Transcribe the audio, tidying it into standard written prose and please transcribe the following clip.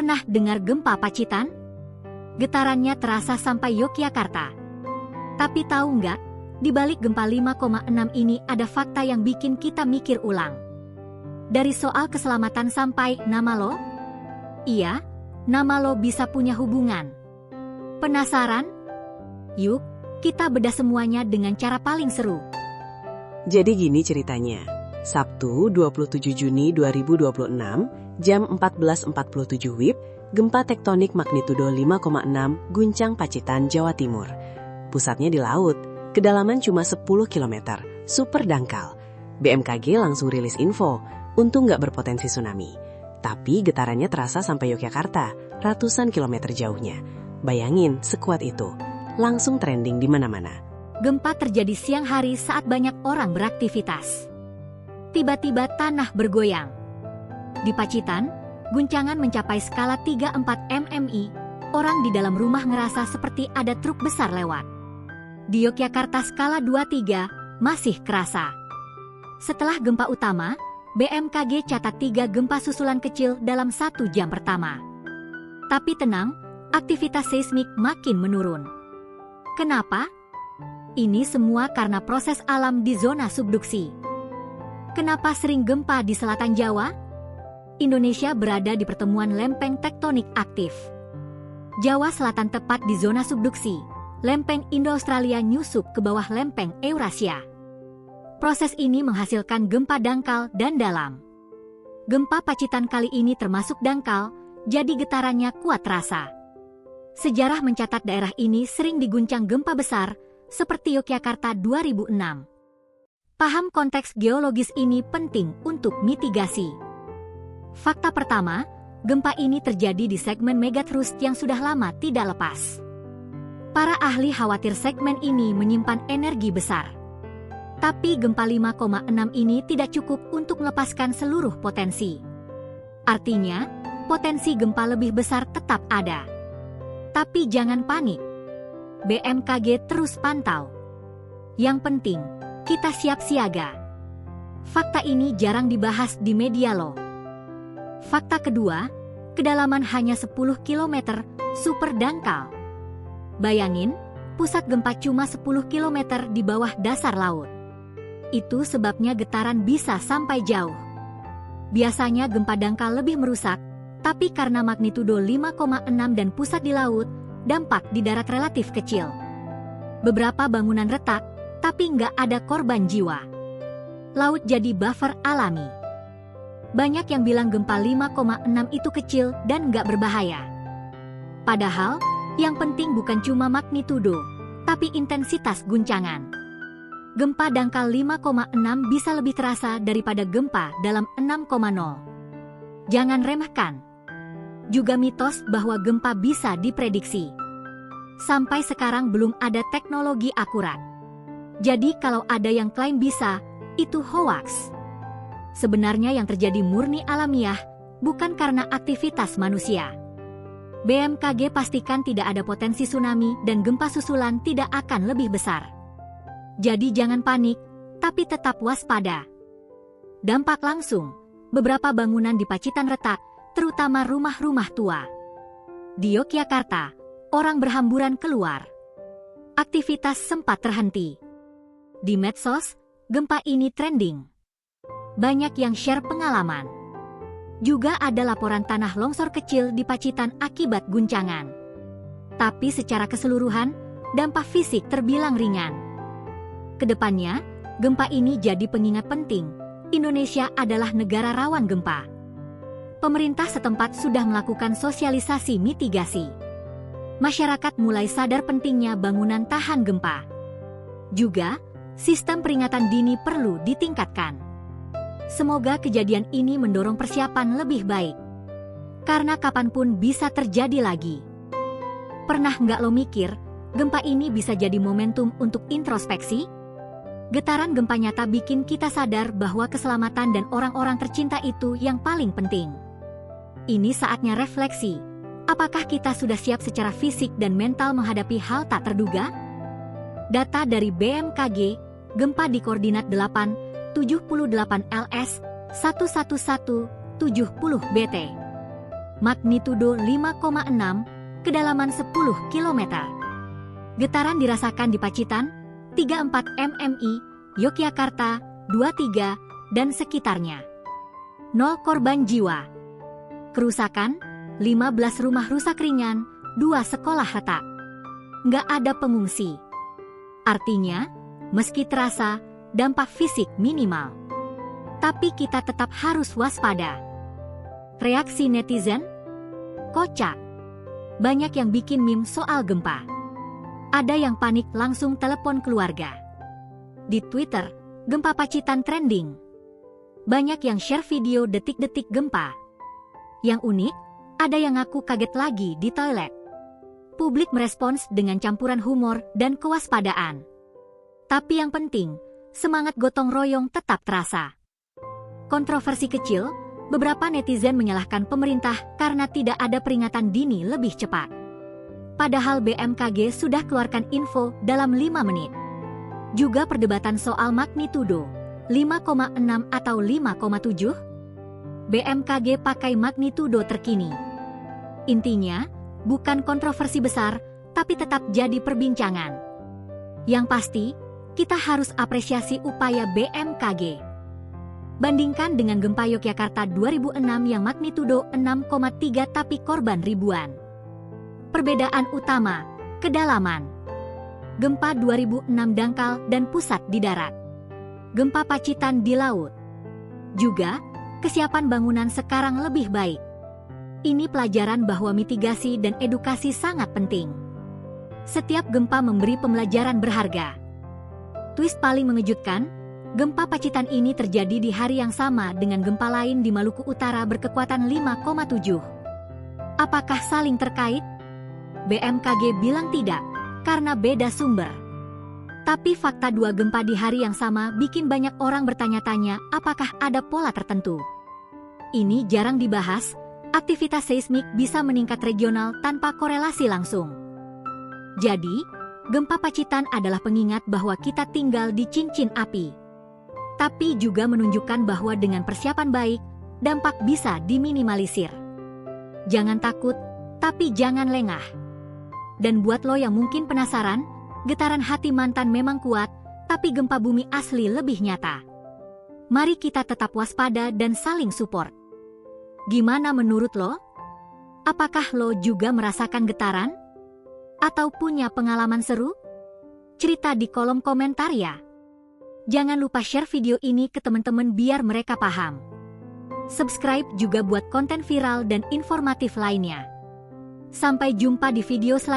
Pernah dengar gempa Pacitan? Getarannya terasa sampai Yogyakarta. Tapi tahu nggak, di balik gempa 5,6 ini ada fakta yang bikin kita mikir ulang. Dari soal keselamatan sampai nama lo? Iya, nama lo bisa punya hubungan. Penasaran? Yuk, kita bedah semuanya dengan cara paling seru. Jadi gini ceritanya. Sabtu 27 Juni 2026, jam 14.47 WIB, gempa tektonik magnitudo 5,6 guncang Pacitan, Jawa Timur. Pusatnya di laut, kedalaman cuma 10 km, super dangkal. BMKG langsung rilis info, untung nggak berpotensi tsunami. Tapi getarannya terasa sampai Yogyakarta, ratusan kilometer jauhnya. Bayangin sekuat itu, langsung trending di mana-mana. Gempa terjadi siang hari saat banyak orang beraktivitas. Tiba-tiba tanah bergoyang. Di Pacitan, guncangan mencapai skala 3-4 mmi, orang di dalam rumah ngerasa seperti ada truk besar lewat. Di Yogyakarta skala 2-3, masih kerasa. Setelah gempa utama, BMKG catat 3 gempa susulan kecil dalam 1 jam pertama. Tapi tenang, aktivitas seismik makin menurun. Kenapa? Ini semua karena proses alam di zona subduksi. Kenapa sering gempa di selatan Jawa? Indonesia berada di pertemuan lempeng tektonik aktif. Jawa Selatan tepat di zona subduksi. Lempeng Indo-Australia nyusup ke bawah lempeng Eurasia. Proses ini menghasilkan gempa dangkal dan dalam. Gempa Pacitan kali ini termasuk dangkal, jadi getarannya kuat terasa. Sejarah mencatat daerah ini sering diguncang gempa besar, seperti Yogyakarta 2006. Paham konteks geologis ini penting untuk mitigasi. Fakta pertama, gempa ini terjadi di segmen megathrust yang sudah lama tidak lepas. Para ahli khawatir segmen ini menyimpan energi besar. Tapi gempa 5,6 ini tidak cukup untuk melepaskan seluruh potensi. Artinya, potensi gempa lebih besar tetap ada. Tapi jangan panik. BMKG terus pantau. Yang penting, kita siap siaga. Fakta ini jarang dibahas di media loh. Fakta kedua, kedalaman hanya 10 km, super dangkal. Bayangin, pusat gempa cuma 10 km di bawah dasar laut. Itu sebabnya getaran bisa sampai jauh. Biasanya gempa dangkal lebih merusak, tapi karena magnitudo 5,6 dan pusat di laut, dampak di darat relatif kecil. Beberapa bangunan retak, tapi nggak ada korban jiwa. Laut jadi buffer alami. Banyak yang bilang gempa 5,6 itu kecil dan nggak berbahaya. Padahal, yang penting bukan cuma magnitudo, tapi intensitas guncangan. Gempa dangkal 5,6 bisa lebih terasa daripada gempa dalam 6,0. Jangan remehkan. Juga mitos bahwa gempa bisa diprediksi. Sampai sekarang belum ada teknologi akurat. Jadi kalau ada yang klaim bisa, itu hoaks. Sebenarnya yang terjadi murni alamiah, bukan karena aktivitas manusia. BMKG pastikan tidak ada potensi tsunami dan gempa susulan tidak akan lebih besar. Jadi jangan panik, tapi tetap waspada. Dampak langsung, beberapa bangunan di Pacitan retak, terutama rumah-rumah tua. Di Yogyakarta, orang berhamburan keluar. Aktivitas sempat terhenti. Di medsos, gempa ini trending. Banyak yang share pengalaman. Juga ada laporan tanah longsor kecil di Pacitan akibat guncangan. Tapi secara keseluruhan, dampak fisik terbilang ringan. Kedepannya, gempa ini jadi pengingat penting. Indonesia adalah negara rawan gempa. Pemerintah setempat sudah melakukan sosialisasi mitigasi. Masyarakat mulai sadar pentingnya bangunan tahan gempa. Juga, sistem peringatan dini perlu ditingkatkan. Semoga kejadian ini mendorong persiapan lebih baik. Karena kapanpun bisa terjadi lagi. Pernah nggak lo mikir, gempa ini bisa jadi momentum untuk introspeksi? Getaran gempa nyata bikin kita sadar bahwa keselamatan dan orang-orang tercinta itu yang paling penting. Ini saatnya refleksi. Apakah kita sudah siap secara fisik dan mental menghadapi hal tak terduga? Data dari BMKG, gempa di koordinat 878 LS 11170 BT. magnitudo 5,6, kedalaman 10 km. Getaran dirasakan di Pacitan, 34 mmi, Yogyakarta, 23, dan sekitarnya. 0 korban jiwa. Kerusakan, 15 rumah rusak ringan, 2 sekolah retak. Nggak ada pengungsi. Artinya, meski terasa, dampak fisik minimal. Tapi kita tetap harus waspada. Reaksi netizen? Kocak. Banyak yang bikin meme soal gempa. Ada yang panik langsung telepon keluarga. Di Twitter, gempa Pacitan trending. Banyak yang share video detik-detik gempa. Yang unik, ada yang ngaku kaget lagi di toilet. Publik merespons dengan campuran humor dan kewaspadaan. Tapi yang penting, semangat gotong royong tetap terasa. Kontroversi kecil, beberapa netizen menyalahkan pemerintah karena tidak ada peringatan dini lebih cepat. Padahal BMKG sudah keluarkan info dalam 5 menit. Juga perdebatan soal magnitudo, 5,6 atau 5,7? BMKG pakai magnitudo terkini. Intinya, bukan kontroversi besar, tapi tetap jadi perbincangan. Yang pasti, kita harus apresiasi upaya BMKG. Bandingkan dengan gempa Yogyakarta 2006 yang magnitudo 6,3 tapi korban ribuan. Perbedaan utama, kedalaman. Gempa 2006 dangkal dan pusat di darat. Gempa Pacitan di laut. Juga, kesiapan bangunan sekarang lebih baik. Ini pelajaran bahwa mitigasi dan edukasi sangat penting. Setiap gempa memberi pembelajaran berharga. Twist paling mengejutkan, gempa Pacitan ini terjadi di hari yang sama dengan gempa lain di Maluku Utara berkekuatan 5,7. Apakah saling terkait? BMKG bilang tidak, karena beda sumber. Tapi fakta dua gempa di hari yang sama bikin banyak orang bertanya-tanya apakah ada pola tertentu. Ini jarang dibahas, aktivitas seismik bisa meningkat regional tanpa korelasi langsung. Jadi, gempa Pacitan adalah pengingat bahwa kita tinggal di cincin api. Tapi juga menunjukkan bahwa dengan persiapan baik, dampak bisa diminimalisir. Jangan takut, tapi jangan lengah. Dan buat lo yang mungkin penasaran, getaran hati mantan memang kuat, tapi gempa bumi asli lebih nyata. Mari kita tetap waspada dan saling support. Gimana menurut lo? Apakah lo juga merasakan getaran? Atau punya pengalaman seru? Cerita di kolom komentar ya. Jangan lupa share video ini ke teman-teman biar mereka paham. Subscribe juga buat konten viral dan informatif lainnya. Sampai jumpa di video selanjutnya.